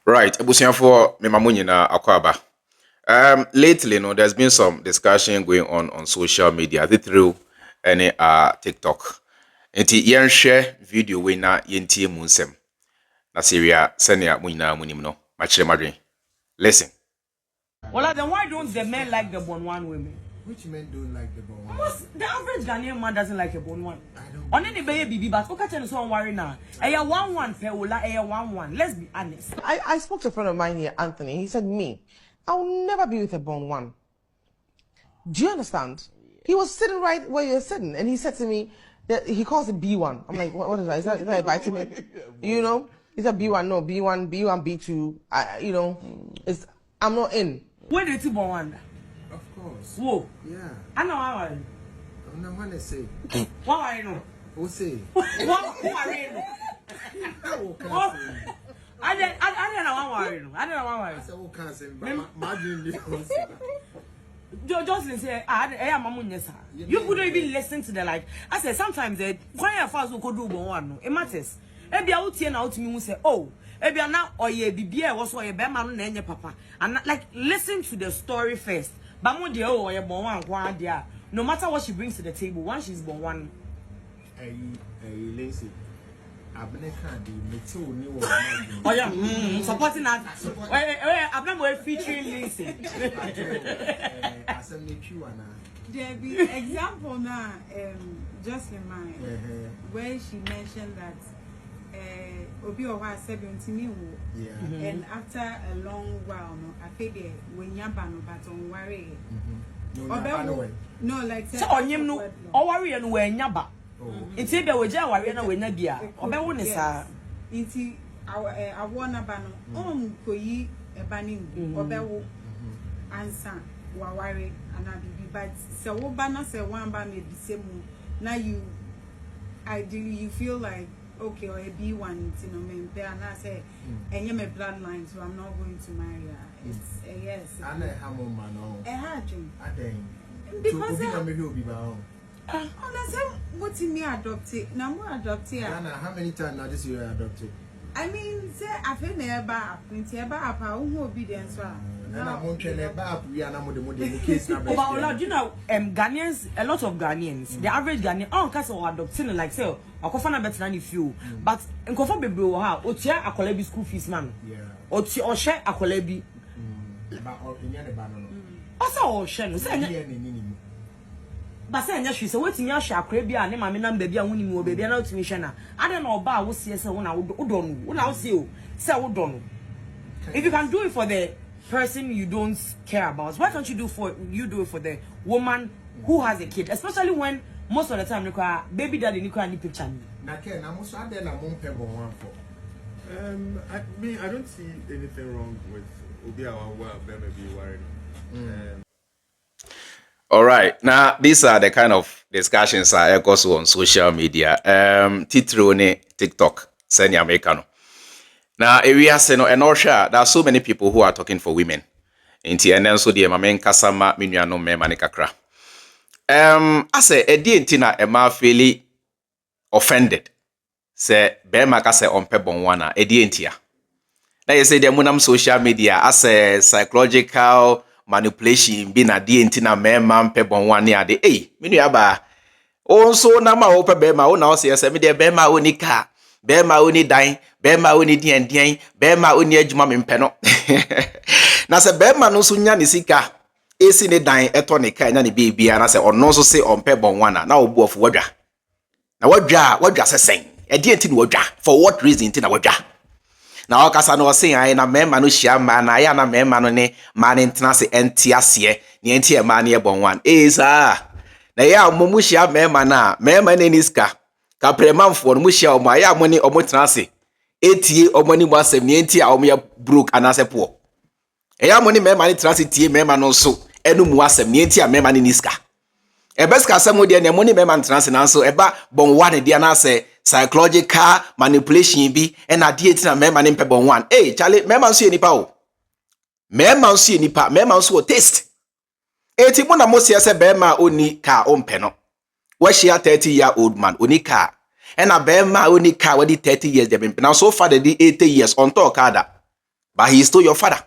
Right, ebusian for me mamunyi na akwaba. Lately, there's been some discussion going on social media, through any TikTok. Nti yen share video we na yentie mu nsem. Na seria senia munyina munim no. Machire madwen. Listen. Well, then why don't the men like the born one women? Which men don't like the born one? The average Ghanaian man doesn't like a born one. I don't. On any baby, but okay, tell us one worry now. A 1-1 fair will like a 1-1. Let's be honest. I spoke to a friend of mine here, Anthony. He said, me, I'll never be with a born one. Do you understand? He was sitting right where you're sitting, and he said to me that he calls it B1. I'm like, what is that? Is that a vitamin? You know? He said B1, no, B1, B2. I'm not in. Where did you born one? Of course. Whoa. Yeah. I know how I I'm not gonna say. what I know. Who say? What I know. I don't know what I know. I don't know what I know. I said, who can't say? My dream is. Joselyn say, I am a sir. You couldn't even listen to the like. I said sometimes why fast could do one. It matters. Maybe out here now to me say, oh, maybe now or ye be was or a beman and papa. And like listen to the story first. But more dear or a born one dear. No matter what she brings to the table, once she's born one. A lazy. I've been a candy, me too, new. Oh yeah, supporting that. I'm not featuring Lindsay. I said, make you and There be example now, Joselyn mine, where she mentioned that Obi Owa 17 yeah. And after a long while, no, I feel that when you're but on worry. No, like so on him no, or worry and when yaba. It's either we just worry and when Nabia, or Bewon is Inti I want a banner, Koyi, a banning, or Bewo, answer, worry, and I be but so banner say one by me the same. Now you feel like okay or a B1, you know, me there and I say, and you're my bloodline, so I'm not going to marry her. It's a yes. And I have a man, a hard dream. I think. Because I'm a be bound. What's in me adopted? Now more adopted. Anna, how many times now this year adopted? I mean, say I feel never, plenty about our own obedience. And I won't tell about we are not the case. But you know, Ghanaians, a lot of Ghanaians, the average Ghanaian, all kinds of adopting like say, I can find a better than you. But in Kofa baby, or share a colebi school fees man, or share a colebi. Also, share, say, but say, yes, she said, what's in your shop, crabby, and my name, baby, and winning more baby, and out to me, Shana. I don't know about what see when I don't, when I'll see you, say, I don't. If you can do it for the person you don't care about, why can't you do it for the woman who has a kid, especially when most of the time require baby daddy require any picture. I don't see anything wrong with Obi Awa maybe worried. All right. Now, these are the kind of discussions I also on social media. Titrone TikTok, Senya Americano. Now, area seno and Osha, there are so many people who are talking for women. Inti and then so the mamen kasama minuano me manikakra. I say intina ema feel offended. Say bema kase ompe bonwana intia. Now you say the munam social media as a psychological manipulation be na intina me mampe bonwani ade. Hey, minu yaba. Also nama ope bema o na say me de bema onika. Bema oni dine, bema oni dien, bema oni ejuma mempeno. Na se bema no so nya ne sika, esi ne dine eto ne ka nya ne bibia na se ono so se ompe bonwana na obu of wadwa. Na wadwa se sen. E die nti ne wadwa. For what reason nti na wadwa? Na okasa no se an na mema no hia ma na ya na mema no ne ma ne ntena se enti ase, ne enti e ma ne bonwan. Sa na ya momu hia mema na mema ne niska. Kapreman for mushia omo aya money omo transe etie omoni mo asem ne entie a omo ya broke anase po eya money me mani transe tie me ma no so enu mu asem ne entie a me mani niska ebeska asem de ne money me man transe na so eba bon one de na say psychological manipulation bi e na de entie na me mani pe bon one chale me man so enipa o me man so enipa me man so taste eti mo na mo se be ma oni ka ompe no. Where she a 30-year-old man, Onika. And a bema only car with 30 years. Now so far the 80 years on top kada. But he is still your father.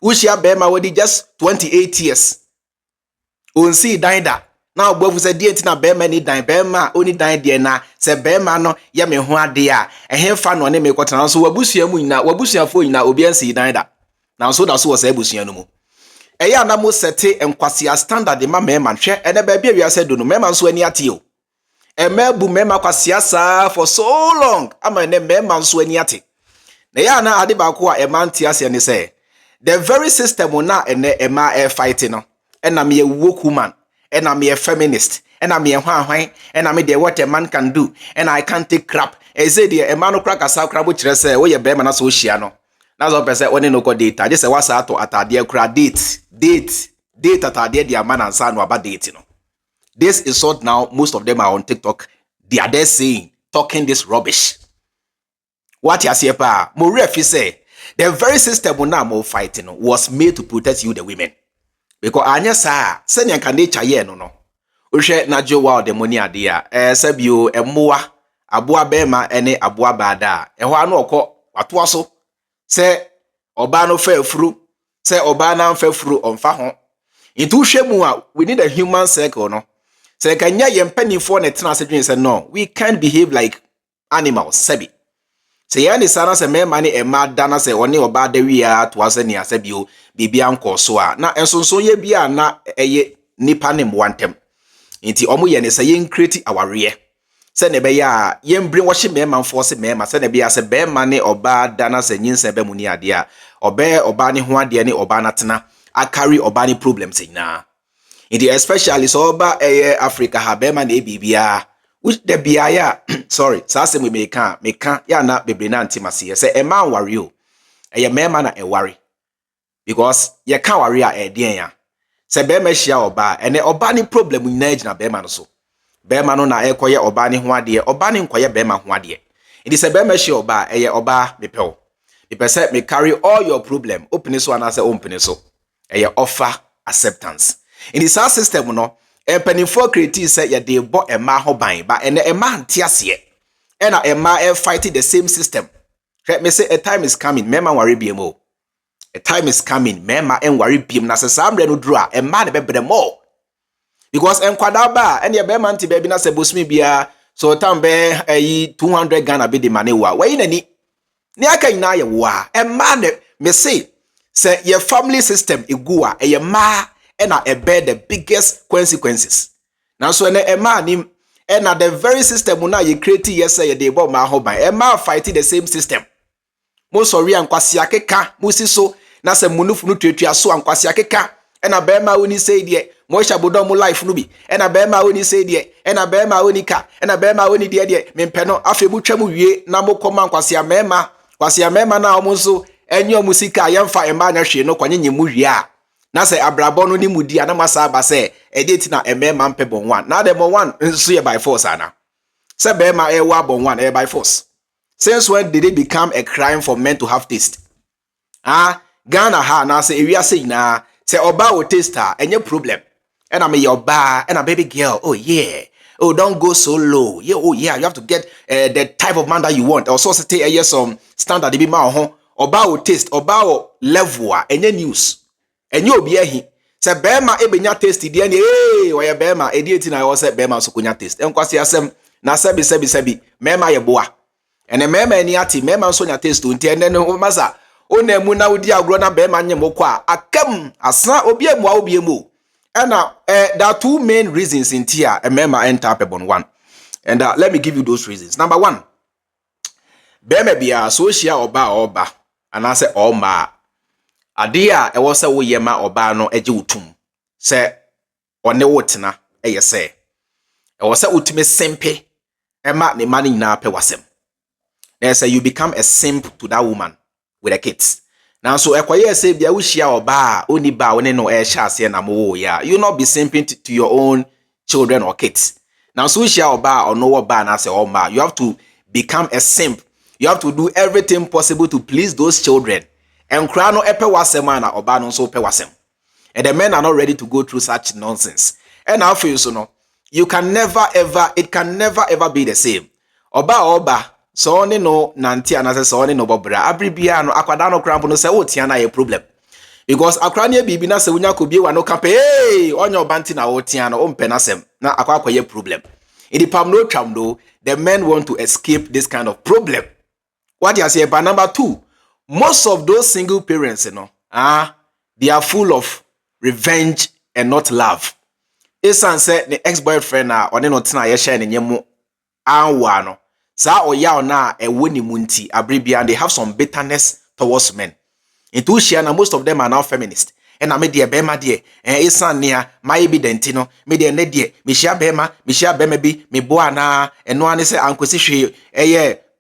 Ushia bema with just 28 years. Unsi died that. Now both said dear na bema ni die bema only died dear na se bema no ya me ho ade a ehe fa no ne me kwotana so wabusia mu nyina wabusia fo nyina obiansi died that. Now so that so was ebusia no mu. Eya na mo sete enkwase standard ma mema hwe ene ba bia wi do no mema so ani ate o. Emebu mema kwase asa for so long ama ne mema so ani ate. Na ya na ade ba ko a ema ntia ase ne say the very system na ene ema fighting no ena me woke woman ena me feminist ena me hwan ena me the what a man can do and I can't take crap e say the ema no crack asa crap kire say wo ye be ma na so hia no na so pese oni no ko data je say wasa ato atade kra date atade dia man ansa no about date no. This is what now most of them are on TikTok. They are there saying talking this rubbish. What you see pa mo refi say the very system na mo fighting was made to protect you the women. Because anya sa senya ka nature ye no no. Ohwe na jo wa the money ade a sabio emoa aboa bema ene aboa bada ho anu okọ wato aso se oba no fa afuru se oba na fa afuru onfa ho into hwe mu a we need a human circle no se kanya ye mpanifo na tena asedwen se no we can't behave like animals sabi se ya ni sana se mema ni ema dana se oni oba da wi a to ase ni asabio bibia nko so a na ensonso ye bia na eye nipa ne mwantem nti omo ye ne se ye create our rear se ne be ya ye mbrin wo hye mema force mema se ne be ya se be ma ne oba dana se nyinsa be mu ni ade a oba ne ho ade ne oba na tena a carry oba ne problems ina nti especially so oba Africa ha be ma ne bibia which the biaya sorry sase we meka ya na bebre na antimase say e man worry o e ye mema na e worry because ye ka worry a e den ya se be ma hia oba ene oba ni problem nyina gina be ma no so be ma no na e koye oba ni ho ade oba ni nkoye be ma ho ade it is a be ma hia oba e ye oba mepew say me carry all your problem open so na say open so e ye offer acceptance in this system no penifo create say ya dey bo ema ho ban ba ene ema ntiase e na ema fight the same system. Let me say a time is coming mema worry biemo. A time is coming mema en worry biem na se sambre no dru a ema ne bebre mo because enkwada ba ene be man ti be bi na se bosmi bia so tambe 200 Ghana be the money wa we nani ni aka ina ye wa ema ne me say your family system egua e ye ma and a bear the biggest consequences. Now so a man him and the very system now you create yesterday they bought my home by a man fighting the same system. Most sorry and kwasiake ka musiso na se munufunu twetua so and kwasiake ka and a bear ma woni say die mo shabodo mo life no bi and a bear ma woni say die and a bear ma woni ka and a bear ma woni die mempeno afebu twam wie na mo koma kwasia mema na omo so enyo musika yemfa ema nya hwe no kwanye mu wie a na say abrabo no ni mudi ana masa aba say edit na emema mpe bon one na dem one nso ye by force ana say be ma e wa bon one e by force. Since when did it become a crime for men to have taste? Ghana ha na say area say na say oba o taste her any problem and I'm your bar and a baby girl. Oh yeah, oh don't go so low. Yeah, oh yeah, you have to get the type of man that you want also say some standard be ma ho oba o taste oba o level any news. Enye obi ahi se bema ebenya taste die ne oye bema edieti na wo se bema so konya taste enkwase asem na sebi mema ye boa ene mema ani ati mema so nya taste nti ene no masa ona mu na wodi agro na bema nyem kwa akam asa obi emu a obi emu ena there are two main reasons in here a mema enter pebon one and let me give you those reasons. Number one, bema bia so hia oba anase oma ade a ewo se wo yema oba no eje utum se one wotena eye se ewo se utime sempe ema ne mani na pe wasem na say you become a simp to that woman with the kids. Now so ekwaye say bia wo hia oba oni ba one no e hia ase na mo ya you not be simping to your own children or kids. Now so hia oba or no oba na say oma you have to become a simp. You have to do everything possible to please those children. And krano epe wasem na oba no so pe wasem. And the men are not ready to go through such nonsense. And now for you so no, it can never ever be the same. oba so ne no nanti anase so ne no bobra abribia no akwada no krampo no se wotia na ye problem because akra ne bibi na se wonya kobie wa no kampe hey onyo banti na wotia no ompe na sem na akwa problem in the palm no tram no the men want to escape this kind of problem. What you say about number 2, most of those single parents, they are full of revenge and not love. Esan said the ex-boyfriend or no tina ye share ne nyemu anwa sa oya na woni munti abribia, and they have some bitterness towards men. Into share na most of them are now feminist. And I made the bema dear, and esan near my evidentino, me de ne dear, me share bema be, me boana, and no one say uncle Sishi,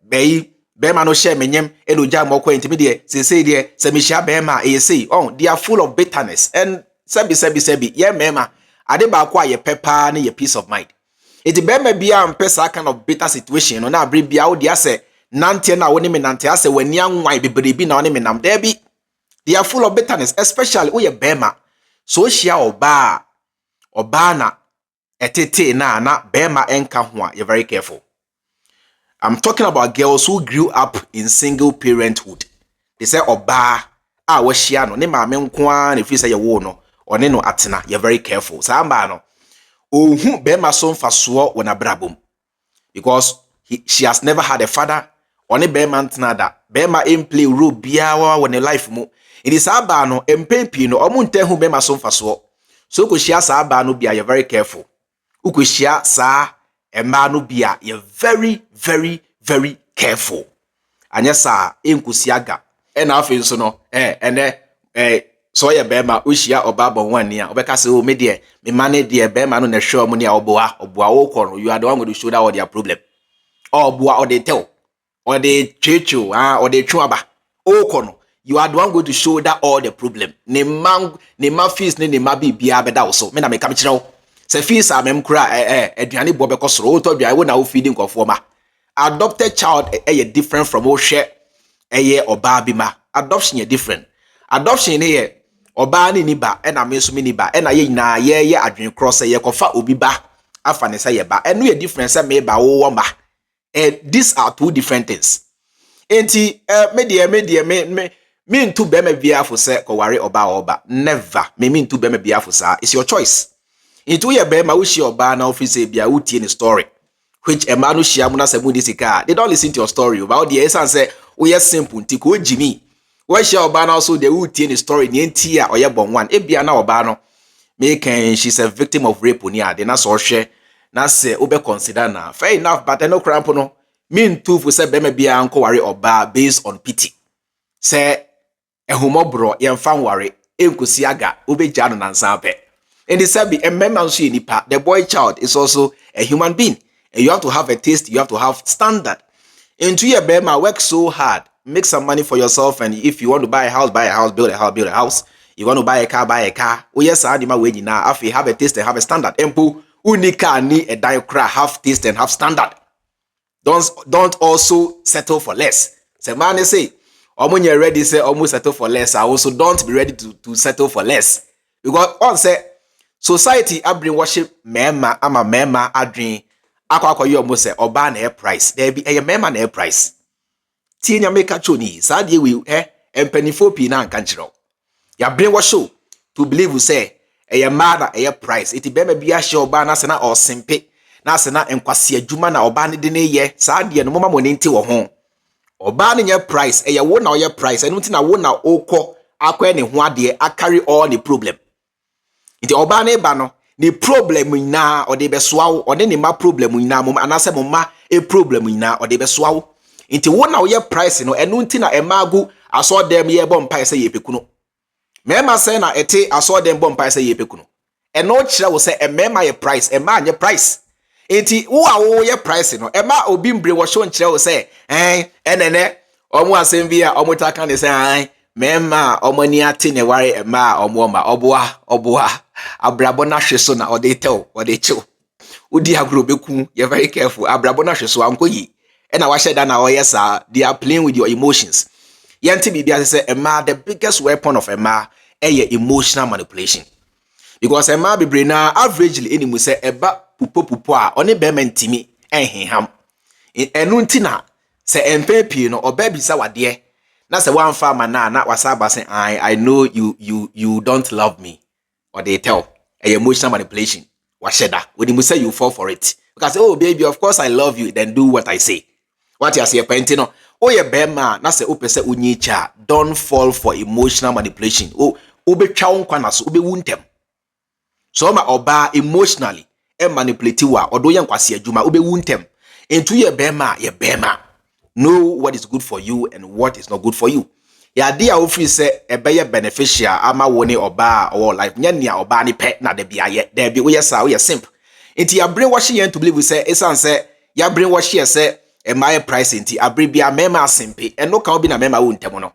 bay. Bema no share menyem eno ja moko intimidie say there se me share bema say they are full of bitterness and sebi yeah mema ade ba kwa ye pepper ne ye peace of mind. It bema bia mpesa kind of bitter situation no na abre bia wo dia se nante na wo ne me nante ase wani anwan beberebi na wo ne me nam there be they are full of bitterness, especially wo ye bema so share oba na etete na bema enka ho a you're very careful. I'm talking about girls who grew up in single parenthood. They say oba washia no ne maame nko a na fi say ye wo no one no atena. You're very careful. Samba no ohu bema so mfaso wona brabom because she has never had a father. One bema ntena da bema play role biawa wona life mu. It is aba no empempi no omunte hu bema so mfaso. So ko shia sa aba no bia you're very careful. Uko shia sa Emma no bia, you're very, very, very careful. And yes, sir, inkusiaga. And after so no, so ya bema, ushia or baba 1 year, obekase o media, me mane dear bema no ne show money or boa okon, you are the one to show that all their problem. Or boa or they tell, or they chechu, or they chuaba, okon. You are the one going to show that all the problem. Ne ma fees ne ma bi bia beda also. Me na me come se fees are memkra aduane bo bekosoro to bia wo na wo feeding kofoma. Adopted child different from wo share oba bi ma. Adoption different. Adoption ye oba ni ba na me so ni ba na ye nyina ye adwen cross ye kofa obi ba afa ne say ye ba eno ye different say me ba wo ma. These are two different things. Enti me ntu be me bia fo say ko ware oba never me ntu be me bia fo sa. It's your choice. Into your bema wishi oba na office bia utie ni story which a man shia mu na samu di sika. They don't listen to your story about the essence say we are simple nti ko jimi we shia oba na also the utie ni story ni enti a oye bon one e bia na oba no make she's a victim of rape ni ade na so hwe na say obe consider na fair enough but no cramp no mean too for say bema bia anko ware oba based on pity say ehumobro yemfa ware enkosi aga obe gya no nansa pe. And it's a member the boy child is also a human being. And you have to have a taste, you have to have standard. Into your bema, work so hard, make some money for yourself, and if you want to buy a house, build a house. You want to buy a car. Oh yes, I my way now. If you have a taste and have a standard. Empu unika ni a diocra have taste and have standard. Don't also settle for less. Say man say, when you're ready, say almost settle for less. I also don't be ready to settle for less. Because on say society abrin worship mema ama mema adrin akwa yo mo se oba na price there be a mema na price tie nya make choni sa de we empanifo pi na anka nchiro ya brin worship to believe we say a ma na price it be ma bia hye oba na se na osimpe na se na enkwase adwuma na oba ne de ne ye sa de no mama mo ne nti wo ho oba ne nya price wo na wo price enu nti na wo na okọ akwa ne ho ade a carry all the problem. Iti oba na eba no ni problem nyina o de besoa wo o ne ma problem nyina mom anase mom ma e problem nyina o de besoa wo nti wo na wo ye price no enu nti na emagu aso dem ye bom pai se ye pekuno mema se na ete aso dem bom pai se ye pekuno eno kire wo se mema ye price ema anye price nti wo a wo ye price no ema obi mbre wo show nkire wo se enene omo asem bi a omo taka ne se mema omani ate ne ware ema omo ma oboa abrabo na hweso na ode tell ode chill udi agro beku you very careful abrabo na hweso ankoyi na wa sheda na oyesa they are playing with your emotions yanti bibia say ema the biggest weapon of ema emotional manipulation because ema bibre na averagely enimu say eba pupo a one be mentimi enheham enu ntina se empe pii no oba bisa wade na se wan fa mana na wasaba say I know you don't love me or they tell emotional manipulation washeda when you say you fall for it because oh baby of course I love you then do what I say what you say penti no oh ye bema na se opese onyicha don't fall for emotional manipulation oh obetwa nkwa na so obewu ntem so ma oba emotionally manipulate wa odo ye nkwase adwuma obewu ntem entu ye bema know what is good for you and what is not good for you ya dia ofri se ebeye beneficial ama woni oba or life nya oba ni pe na de bia ye de bi wo ye sa wo ye simp enti ya brainwash ye to believe say esan say ya brainwash ye say my price enti abre bia mema simpe eno ka obi na mema wo ntem no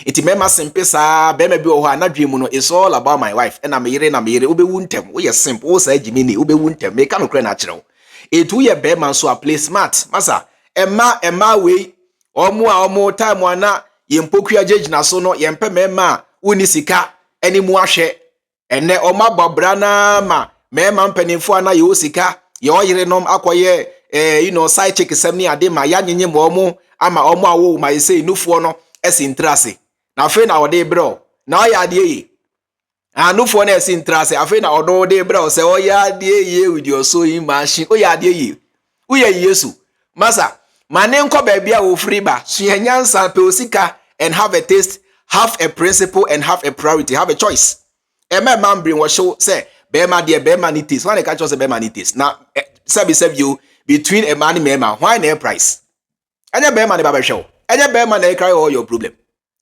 enti mema simpe sa be ma bi wo ha na dwemu no it's all about my wife and na me yere obewu ntem wo ye simp wo sa agimini obewu ntem me ka no kre na kire etu ye be man so a play smart masa Emma we omo time ana yempokua jejina so no yempe mema uni sika eni mu ahwe ene oma bobra na ma mema mpanimfo ana ye osika ye oyire nom akoye side chick sem ni ade ma ya nyenye mo omo ama omo awo ma say nufuo no esintrase na fe na ode bro na oya ade yi anufuo na esintrase afe na odo de bro se oya ade yi with your sewing machine oya ade yi uye Yesu masa mane nko baby a wo free ba suyanyansa pe osika and have a taste, have a principle and have a priority, have a choice. Man bring what show say bema dear bema ni taste. Why they catch us a bema ni taste? Now serve you between a man and bema. Why no price? Anya bema ni baba show. Anya bema na cry all your problem.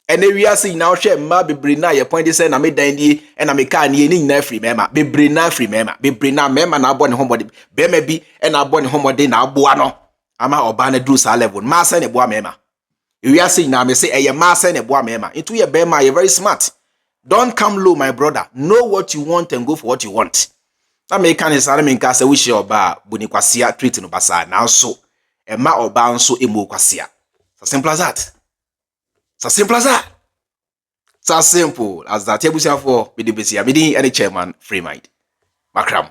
And then we are seeing now share ma be bring na your point is say na me dandi and na me can ni na free mema. Be bring na free mema. Be bring na mema na born homebody. Bema bi and na born homebody na aboa no. Ama obana do sa level. Ma say ne boa mema. We are saying now, me say, a master and a boy mema. Into your bema, you're very smart. Don't come low, my brother. Know what you want and go for what you want. That make can is in case wish your bar, Bunikwasia treating Basa now so. A ma or bound so emo kwasia. So simple as that. So simple as that. So simple as that. Table for Bidibisia, Bidi, and the chairman, Freemind. Makram.